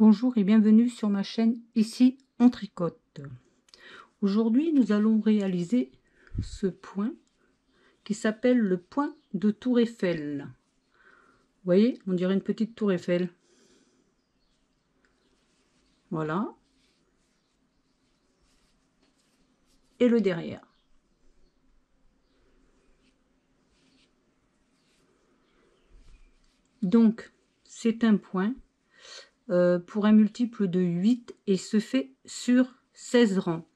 Bonjour et bienvenue sur ma chaîne Ici on tricote. Aujourd'hui nous allons réaliser ce point qui s'appelle le point de Tour Eiffel. Vous voyez, on dirait une petite tour Eiffel. Voilà. Et le derrière. Donc c'est un point pour un multiple de 8 et se fait sur 16 rangs.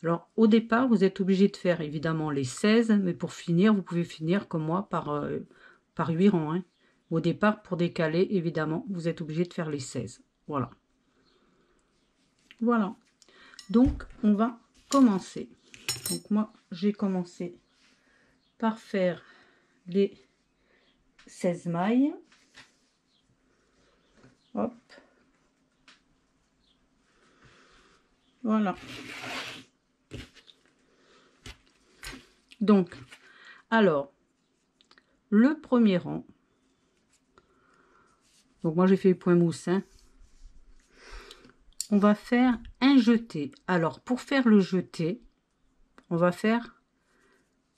Alors au départ vous êtes obligé de faire évidemment les 16, mais pour finir vous pouvez finir comme moi par 8 rangs. Hein. Au départ, pour décaler, évidemment, vous êtes obligé de faire les 16. Voilà. Voilà. Donc on va commencer. Donc moi j'ai commencé par faire les 16 mailles. Hop. Voilà. Donc, alors, le premier rang. Donc moi j'ai fait le point mousse. Hein. On va faire un jeté. Alors pour faire le jeté, on va faire,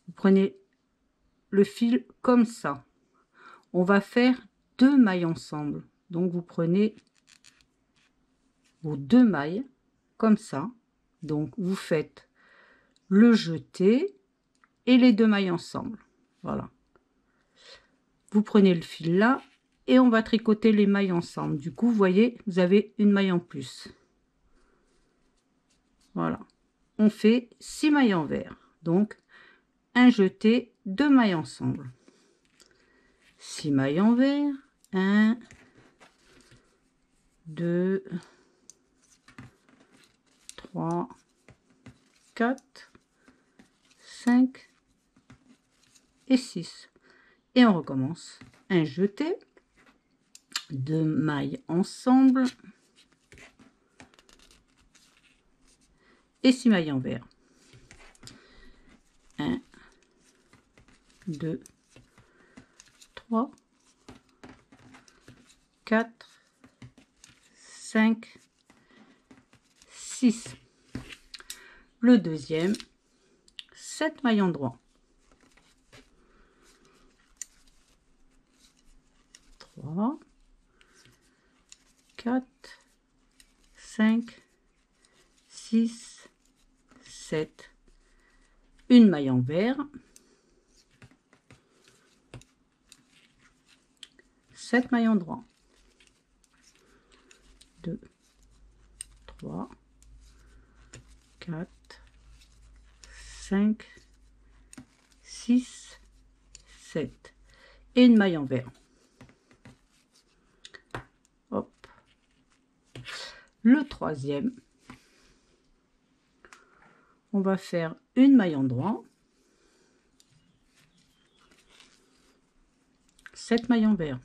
vous prenez le fil comme ça. On va faire 2 mailles ensemble. Donc vous prenez vos 2 mailles comme ça. Donc vous faites le jeté et les 2 mailles ensemble. Voilà. Vous prenez le fil là et on va tricoter les mailles ensemble. Du coup, vous voyez, vous avez une maille en plus. Voilà. On fait 6 mailles envers. Donc un jeté, 2 mailles ensemble. 6 mailles envers. 1, 2, 3, 4, 5 et 6. Et on recommence. Un jeté, 2 mailles ensemble et 6 mailles envers. 1, 2, 3, 4, 5, 6. Le deuxième, 7 mailles en droit. 3, 4, 5, 6, 7. Une maille envers. 7 mailles en droit. 2, 3, 4, 5, 6, 7. Et une maille envers. Hop. Le troisième, on va faire une maille en droit, 7 mailles envers.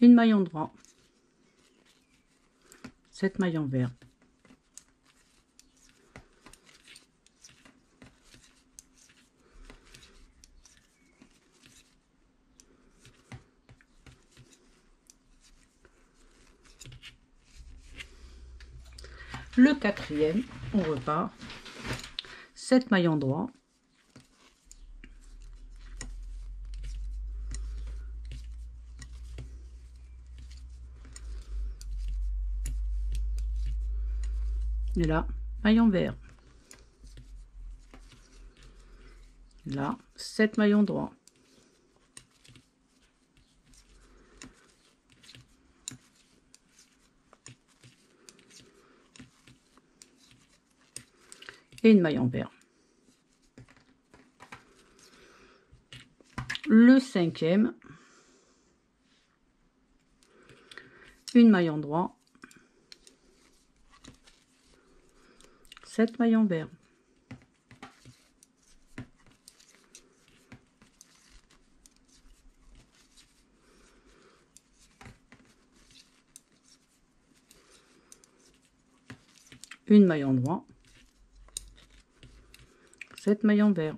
Une maille en droit, 7 mailles envers. Le quatrième, on repart, 7 mailles en droit, et là, maille envers. Là, 7 mailles en droit. Et une maille envers. Le cinquième, une maille en droit, 7 mailles envers. une maille endroit, 7 mailles envers,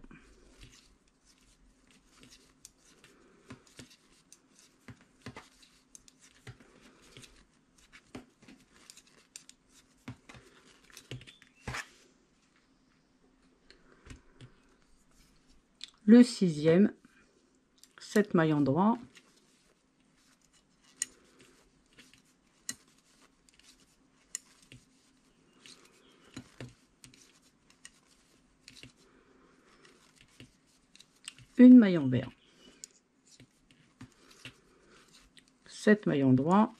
le 6e, 7 mailles endroit, une maille envers, 7 mailles endroit,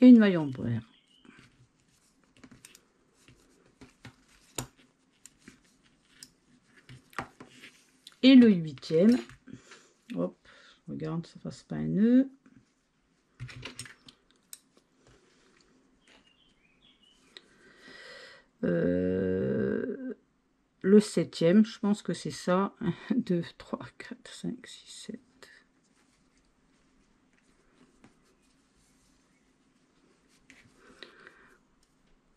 et une maille envers. Et le 8e, hop, regarde, ça fasse pas un nœud. Le 7e, je pense que c'est ça. 1, 2, 3, 4, 5, 6, 7.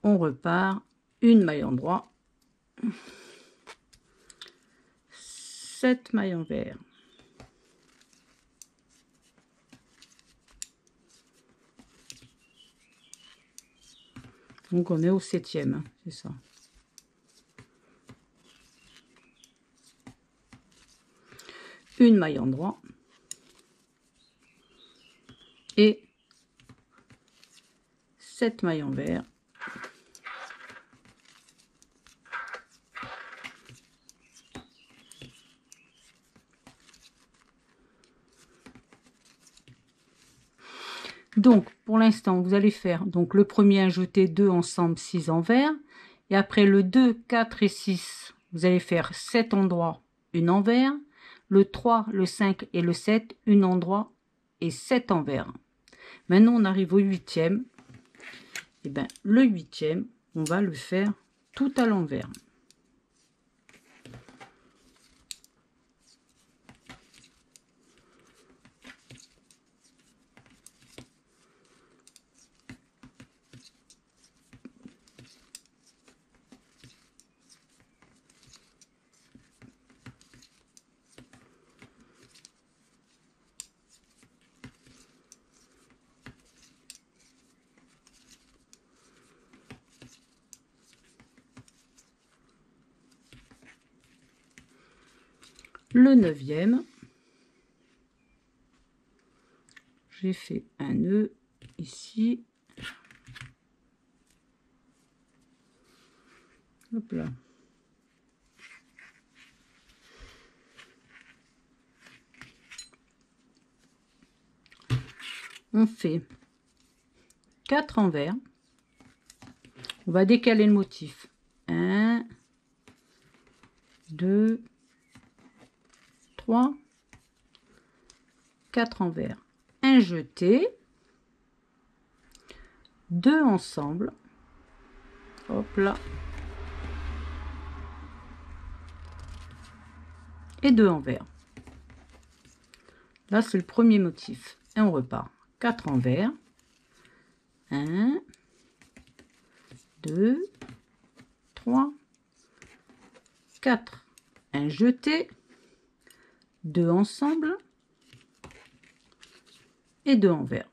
On repart, une maille endroit, 7 mailles envers, donc on est au 7e, hein, c'est ça. Une maille endroit et 7 mailles envers, donc pour l'instant vous allez faire donc le premier un jeté 2 ensemble 6 envers, et après le 2 4 et 6 vous allez faire 7 endroits une envers, le 3 le 5 et le 7 une endroit et 7 envers. Maintenant on arrive au 8e, et bien le 8e on va le faire tout à l'envers. Le 9e, j'ai fait un nœud ici, hop là, on fait 4 envers, on va décaler le motif, 1 2 3 4 envers, un jeté, 2 ensemble, hop là, et 2 envers. Là c'est le premier motif et on repart, 4 envers, 1 2 3 4, un jeté, 2 ensemble et 2 envers.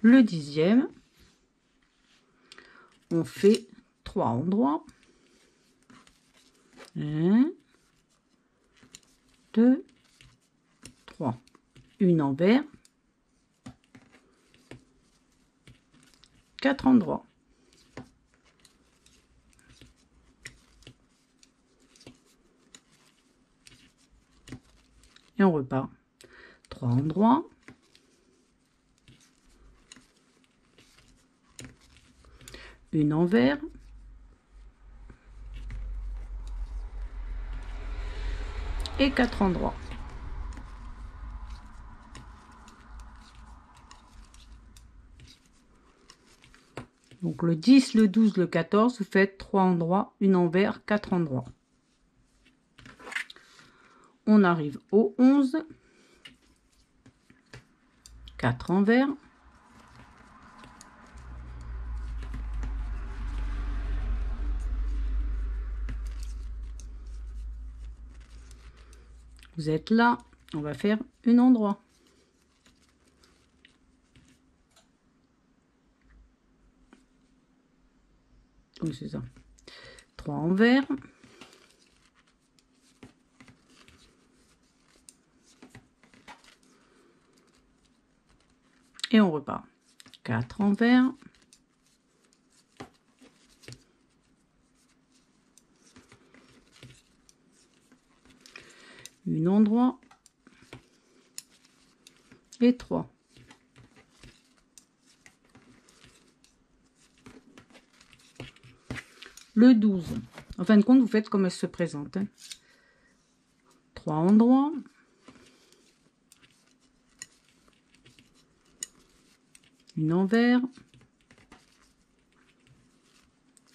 Le 10e, on fait 3 endroits, 1 2 3, une envers, 4 endroits, et on repart, 3 endroits, une envers, et 4 endroits. Donc le 10, le 12, le 14, vous faites 3 endroits, une envers, 4 endroits. On arrive au 11, 4 envers. Vous êtes là, on va faire un endroit. Donc c'est ça. 3 envers. Et on repart. 4 envers. Une endroit. Et 3. Le 12. En fin de compte, vous faites comme elle se présente. 3 endroits. Une envers.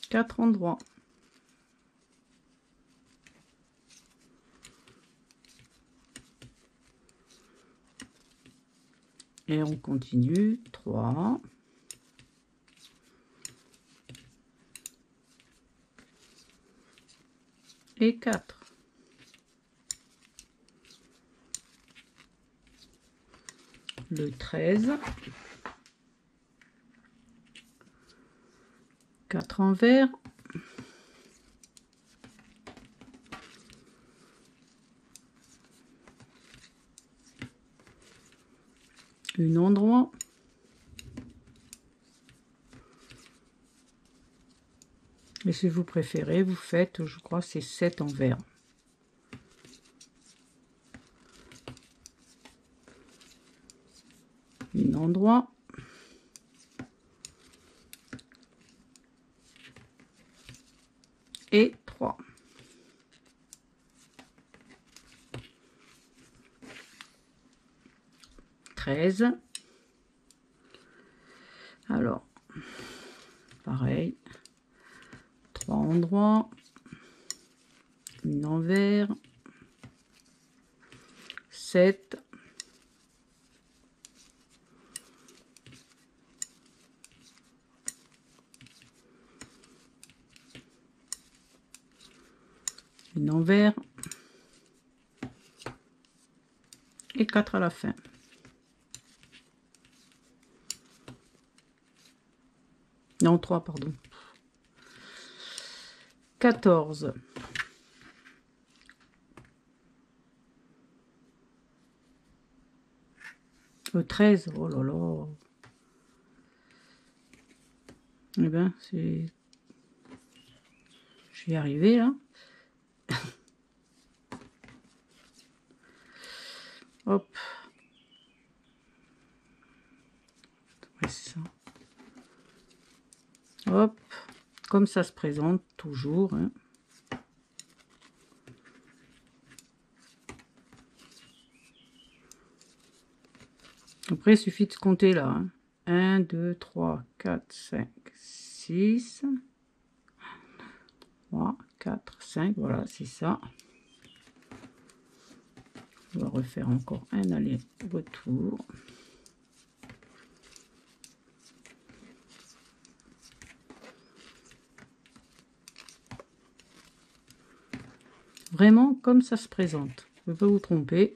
4 endroits. Et on continue. 3. Et 4. Le 13. 4 envers. Une endroit. Et si vous préférez, vous faites, je crois, c'est 7 envers. Une endroit. Et 3. Alors, pareil. 3 endroits. Une envers. 7. Une envers. Et 4 à la fin. Non, 3, pardon. 14. Le 13, oh là là. Eh bien, c'est... J'y arrivé, là. Hop. Ouais, c'est ça. Hop. Comme ça se présente, toujours, hein. Après, il suffit de compter là. Hein. 1, 2, 3, 4, 5, 6. 3, 4, 5. Voilà, c'est ça. On va refaire encore un aller-retour. Vraiment comme ça se présente. Vous ne pouvez pas vous tromper.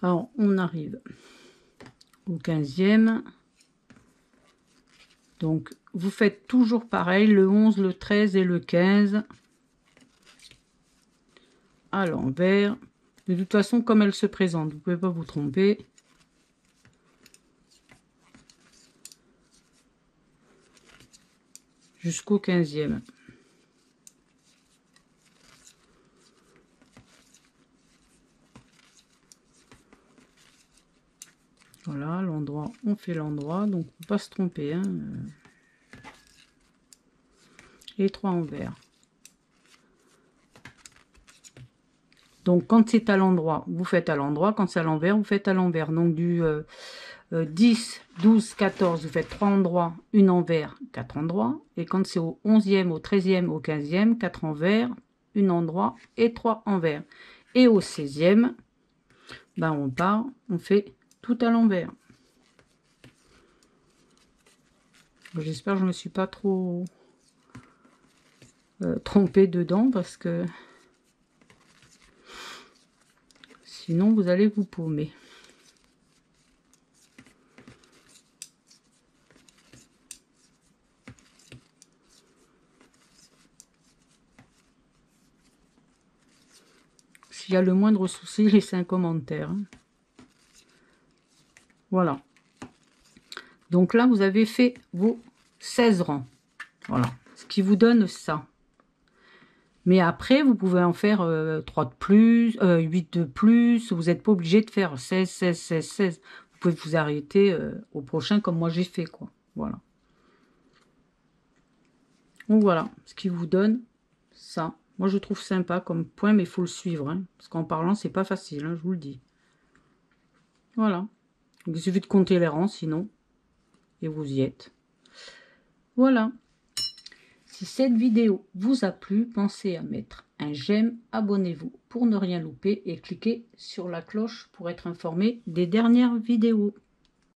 Alors, on arrive au 15e. Donc, vous faites toujours pareil, le 11, le 13 et le 15 à l'envers. De toute façon, comme elle se présente, vous ne pouvez pas vous tromper. Jusqu'au 15e. Voilà, l'endroit, on fait l'endroit, donc faut pas se tromper. Hein. Les 3 envers. Donc, quand c'est à l'endroit, vous faites à l'endroit. Quand c'est à l'envers, vous faites à l'envers. Donc, du 10, 12, 14, vous faites 3 endroits, 1 envers, 4 endroits. Et quand c'est au 11e, au 13e, au 15e, 4 envers, 1 endroit et 3 envers. Et au 16e, ben on part, on fait tout à l'envers. J'espère que je ne me suis pas trop trompée dedans parce que sinon vous allez vous paumer. S'il y a le moindre souci, laissez un commentaire. Voilà. Donc là, vous avez fait vos 16 rangs. Voilà. Ce qui vous donne ça. Mais après, vous pouvez en faire 3 de plus, 8 de plus. Vous n'êtes pas obligé de faire 16, 16, 16, 16. Vous pouvez vous arrêter au prochain comme moi j'ai fait, quoi. Voilà. Donc voilà, ce qui vous donne ça. Moi, je trouve sympa comme point, mais il faut le suivre. Hein, parce qu'en parlant, c'est pas facile, hein, je vous le dis. Voilà. Donc, il suffit de compter les rangs, sinon. Et vous y êtes. Voilà. Si cette vidéo vous a plu, pensez à mettre un j'aime, abonnez-vous pour ne rien louper et cliquez sur la cloche pour être informé des dernières vidéos.